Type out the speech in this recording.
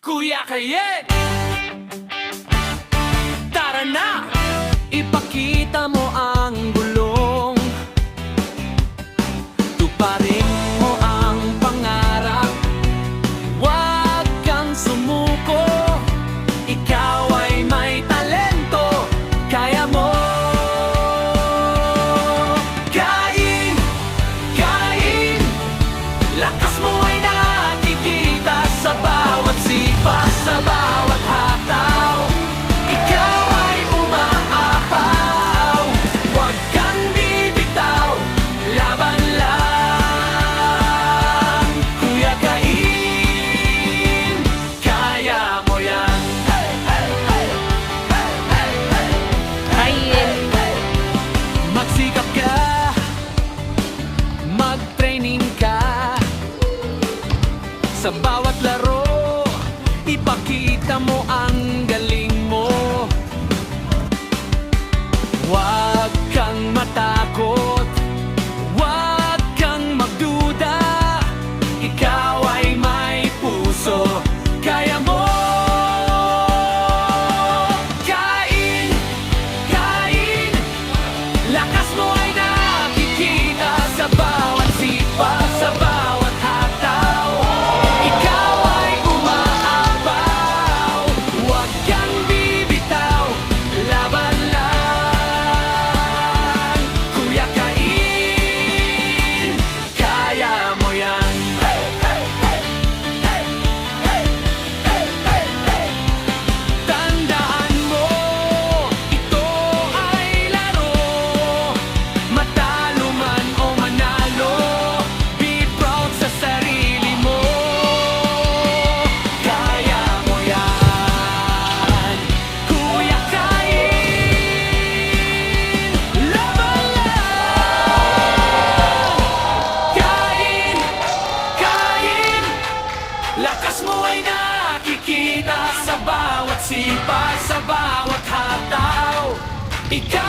Kuya Kayen, tara na, ipakita mo ang gulong. Tuparin mo ang pangarap, huwag kang sumuko. Ikaw ay may talento, kaya mo. Kain, kain, lakas mo ay nakikita sa bawat sipa, sa bawat hataw. Ikaw ay umaapaw, huwag kang bibitaw, laban lang. Kuya Kain, kaya mo yan. Kain. Magsikap ka, mag-training ka. Sa bawat laro, ipakita mo ang galing mo. Huwag kang matakot, huwag kang magduda. Ikaw ay may puso, kaya mo. Kain, kain, lakas mo ay nakikita sa bawat sipa, sa bawat hataw. Ikaw ay umaapaw, huwag kang bibitaw, laban lang. Kuya Kain, kaya mo yan. Tandaan mo, ito ay laro. Matalo man o manalo, be proud sa sarili mo. Kaya mo yan, Kuya Kain, laban lang. Kain, kain, lakas mo ay nakikita sa bawat sipa, sa bawat hataw. Ikaw